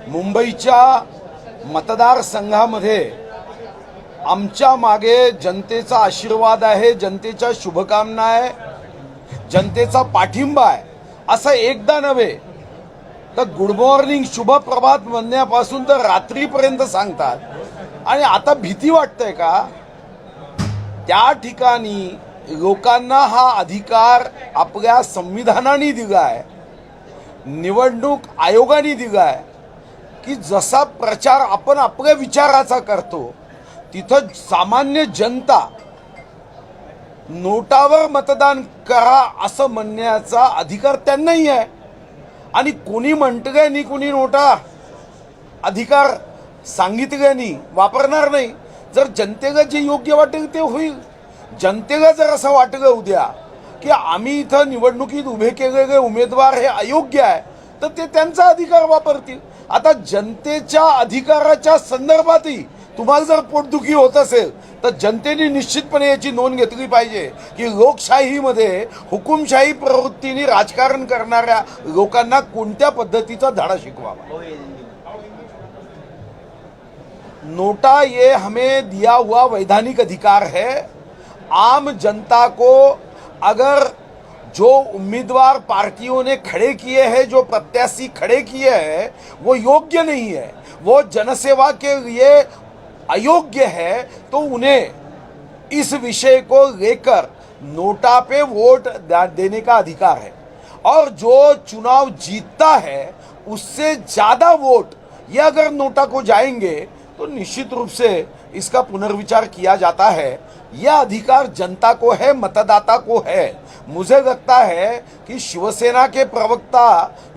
मुंबईच्या मतदारसंघामध्ये आमच्या मागे जनतेचा आशीर्वाद आहे, जनतेच्या शुभकामना आहे, जनतेचा पाठिंबा आहे. असं एकदा नव्हे तर गुड मॉर्निंग शुभ प्रभात म्हणण्यापासून तर रात्रीपर्यंत सांगतात. आणि आता भीती वाटतंय का? त्या ठिकाणी लोकांना हा अधिकार आपल्या संविधानाने दिलाय, निवडणूक आयोगाने दिलाय की जसा प्रचार आपण आपल्या विचाराचा करतो तिथं सामान्य जनता नोटावर मतदान करा असं म्हणण्याचा अधिकार त्यांनाही आहे. आणि कोणी म्हणतंय कोणी नोटा अधिकार सांगितल्याने वापरणार नाही. जर जनतेला जे योग्य वाटेल ते होईल. जनतेला जर असं वाटलं उद्या की आम्ही इथं निवडणुकीत उभे केलेले उमेदवार हे अयोग्य आहे तर ते त्यांचा अधिकार वापरतील. आता जनतेच्या अधिकाराच्या संदर्भातही तुम्हाला जर पोटदुखी होत असेल तर जनतेने निश्चितपणे याची नोंद घेतली पाहिजे की लोकशाहीमध्ये हुकुमशाही प्रवृत्तीने राजकारण करणाऱ्या लोकांना कोणत्या पद्धतीचा धडा शिकवावा. नोटा ये हमें दिया हुआ वैधानिक अधिकार है. आम जनता को अगर जो उम्मीदवार पार्टियों ने खड़े किए हैं, जो प्रत्याशी खड़े किए हैं वो योग्य नहीं है, वो जनसेवा के लिए अयोग्य है, तो उन्हें इस विषय को लेकर नोटा पे वोट देने का अधिकार है. और जो चुनाव जीतता है उससे ज्यादा वोट ये अगर नोटा को जाएंगे तो निश्चित रूप से इसका पुनर्विचार किया जाता है. यह अधिकार जनता को है, मतदाता को है. मुझे लगता है कि शिवसेना के प्रवक्ता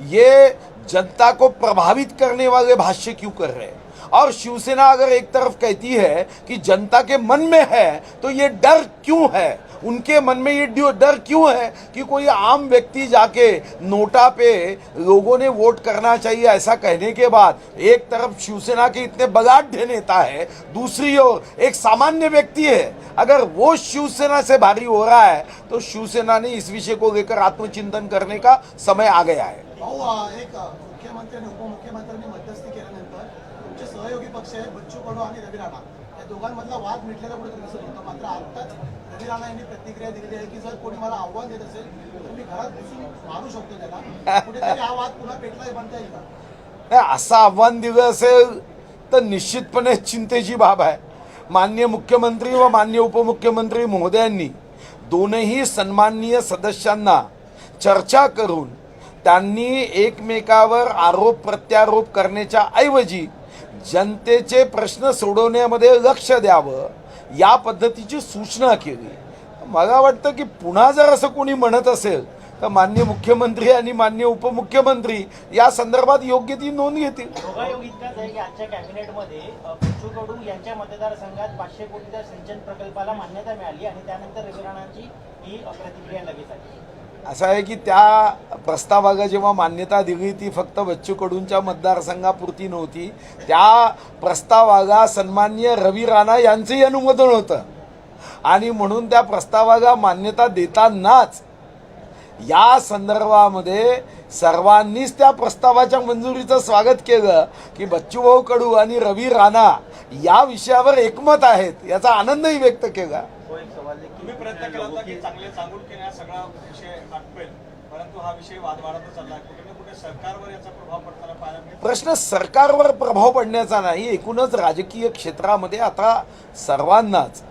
ये जनता को प्रभावित करने वाले भाष्य क्यों कर रहे हैं. और शिवसेना अगर एक तरफ कहती है कि जनता के मन में है तो ये डर क्यों है, उनके मन में ये डर क्यों है कि कोई आम व्यक्ति जाके नोटा पे लोगों ने वोट करना चाहिए ऐसा कहने के बाद एक तरफ शिवसेना के इतने बगाढ़ नेता है, दूसरी ओर एक सामान्य व्यक्ति है. अगर वो शिवसेना से भारी हो रहा है तो शिवसेना ने इस विषय को लेकर आत्मचिंतन करने का समय आ गया है. एक मुख्यमंत्री आणि उपमुख्यमंत्र्यांनी मध्यस्थी केल्यानंतर तुमचे सहयोगी पक्ष आहेत बच्चू कडू आणि रवी राणा या दोघांमधला वाद मिटलेला कुठे दिसत होता. मात्र आताच रवी राणा यांनी प्रतिक्रिया दिली आहे की जर कोणी मला आव्हान देत असेल तर मी घरात बसून मारू शकतो त्याला. कुठेतरी हा वाद पुन्हा पेटला म्हणता येईल का? असं आव्हान दिलं असेल तर निश्चितपणे चिंतेची बाब आहे. माननीय मुख्यमंत्री व माननीय उपमुख्यमंत्री महोदयांनी दोनही सन्माननीय सदस्यांना चर्चा करून त्यांनी एकमेकावर आरोप प्रत्यारोप करण्याच्या ऐवजी जनतेचे प्रश्न सोडवण्यामध्ये लक्ष द्यावं या पद्धतीची सूचना केली. मला वाटतं की पुन्हा जर असं कोणी म्हणत असेल तर माननीय मुख्यमंत्री आणि माननीय उपमुख्यमंत्री या संदर्भात योग्य ती नोंद घेतील. आजच्या कॅबिनेटमध्ये बच्चू कडू यांच्या मतदारसंघात 500 कोटीच्या सिंचन प्रकल्पाला मान्यता मिळाली आणि त्यानंतर रवी राणांची ही प्रतिक्रिया लगेच आली. असं आहे की त्या प्रस्तावाला जेव्हा मान्यता दिली ती फक्त बच्चू कडूंच्या मतदारसंघापुरती नव्हती. त्या प्रस्तावाला सन्माननीय रवी राणा यांचंही अनुमोदन होतं आणि म्हणून त्या प्रस्तावाला मान्यता देतानाच या संदर्भामध्ये सर्वांनीच त्या प्रस्तावाच्या मंजुरीचं स्वागत केलं की बच्चूभाऊ कडू आणि रवी राणा या विषयावर एकमत आहेत याचा आनंदही व्यक्त केला. तुम्ही प्रयत्न केला होता की चांगले सांगून केला सगळा विषय आटपेल, परंतु हा विषय वाद वाढतच चालला. कुठे ना कुठे सरकारवर याचा प्रभाव पडताना पाहायला मिळतो. प्रश्न सरकारवर प्रभाव पडण्याचा नाही, एकूणच राजकीय क्षेत्रामध्ये आता सर्वांनाच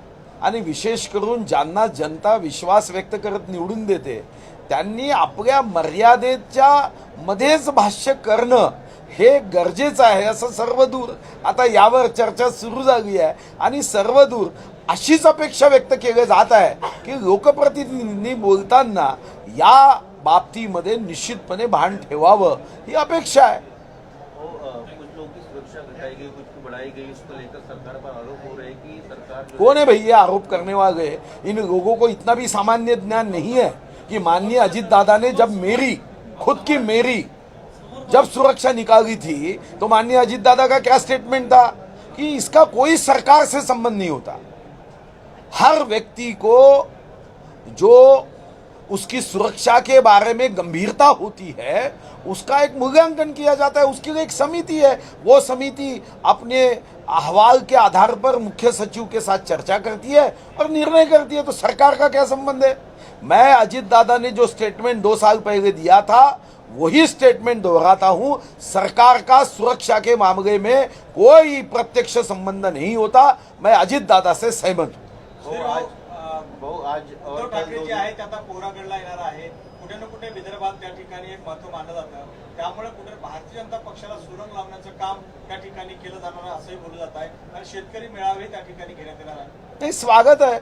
आणि विशेष करून ज्यांना जनता विश्वास व्यक्त करत निवडून देते त्यांनी आपल्या मर्यादेच्या मध्येच भाष्य करणं हे गरजेचं आहे. असं सर्वदूर आता यावर चर्चा सुरू झाली आहे आणि सर्वदूर अशीच अपेक्षा व्यक्त केली जात आहे की लोकप्रतिनिधींनी बोलताना या बाबतीमध्ये निश्चितपणे भान ठेवावं ही अपेक्षा आहे. कौन है भैया आरोप करने वाले? इन लोगों को इतना भी सामान्य ज्ञान नहीं है कि माननीय अजीत दादा ने जब मेरी जब सुरक्षा निकाली थी तो माननीय अजीत दादा का क्या स्टेटमेंट था कि इसका कोई सरकार से संबंध नहीं होता. हर व्यक्ति को जो उसकी सुरक्षा के बारे में गंभीरता होती है, उसका एक मूल्यांकन किया जाता है। उसके लिए एक समिति है, वो समिति अपने अहवाल के आधार पर मुख्य सचिव के साथ चर्चा करती है और निर्णय करती है। तो सरकार का क्या संबंध है? मैं अजित दादा ने जो स्टेटमेंट 2 साल पहले दिया था वही स्टेटमेंट दोहराता हूं। सरकार का सुरक्षा के मामले में कोई प्रत्यक्ष संबंध नहीं होता। मैं अजित दादा से सहमत हूं। उद्धव ठाकरे जे आहेत आता पोरागडला येणार आहे, कुठे ना कुठे विदर्भात त्या ठिकाणी एक महत्व मानलं जातं, त्यामुळे कुठे भारतीय जनता पक्षाला सुरंग लावण्याचं काम त्या ठिकाणी केलं जाणार आहे असंही बोललं जात आहे आणि शेतकरी मेळावे त्या ठिकाणी घेण्यात येणार आहे. ते स्वागत आहे,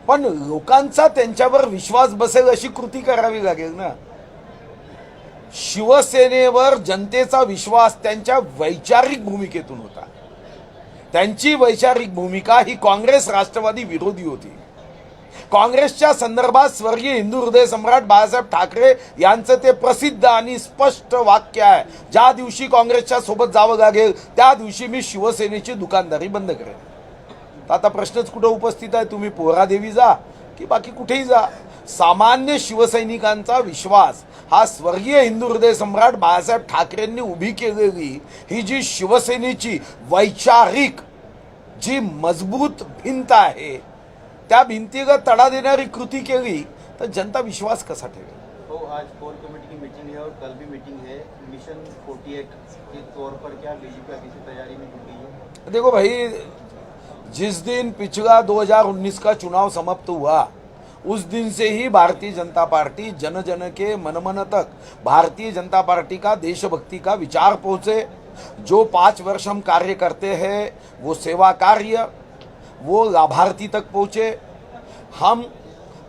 पण लोकांचा त्यांच्यावर विश्वास बसेल अशी कृती करावी लागेल ना। शिवसेनेवर जनतेचा विश्वास त्यांच्या वैचारिक भूमिकेतून होता। त्यांची वैचारिक भूमिका ही काँग्रेस राष्ट्रवादी विरोधी होती। काँग्रेसच्या संदर्भात स्वर्गीय हिंदू हृदय सम्राट बाळासाहेब ठाकरे यांचं ते प्रसिद्ध आणि स्पष्ट वाक्य आहे, ज्या दिवशी काँग्रेसच्या सोबत जावं लागेल त्या दिवशी मी शिवसेनेची दुकानदारी बंद करेन। आता प्रश्नच कुठे उपस्थित आहे, तुम्ही पोहरादेवी जा की बाकी कुठेही जा, सामान्य शिवसैनिकांचा विश्वास हा स्वर्गीय हिंदू हृदय सम्राट बाळासाहेब ठाकरेंनी उभी केलेली ही जी शिवसेनेची वैचारिक जी मजबूत भिंत आहे, त्या भिंतीला तडा देणारी कृती केली तर जनता विश्वास कसा ठेवेल? तो आज कोर कमेटी की मीटिंग है और कल भी मीटिंग है। मिशन 48 के तौर पर क्या बीजेपी आगे से तैयारी में जुट गई है? देखो भाई, जिस दिन पिछला 2019 का चुनाव समाप्त हुआ उस दिन से ही भारतीय जनता पार्टी जन जन के मन मन तक भारतीय जनता पार्टी का देशभक्ति का विचार पहुंचे। जो 5 वर्ष हम कार्य करते हैं वो सेवा कार्य वो लाभार्थी तक पहुंचे। हम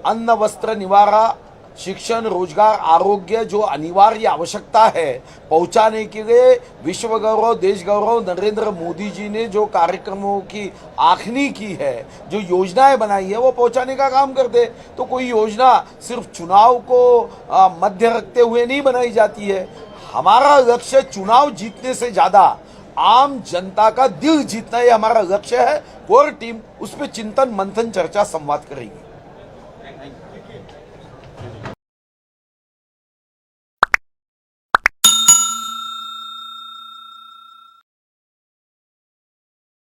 अन्न वस्त्र निवारा शिक्षण रोजगार आरोग्य जो अनिवार्य आवश्यकता है पहुंचाने के लिए विश्व गौरव देश गौरव नरेंद्र मोदी जी ने जो कार्यक्रमों की आखनी की है, जो योजनाएं बनाई है वो पहुंचाने का काम करते। तो कोई योजना सिर्फ चुनाव को मध्य रखते हुए नहीं बनाई जाती है। हमारा लक्ष्य चुनाव जीतने से ज्यादा आम जनता का दिल जीतना ये हमारा लक्ष्य है। कोर टीम उस पर चिंतन मंथन चर्चा संवाद करेगी।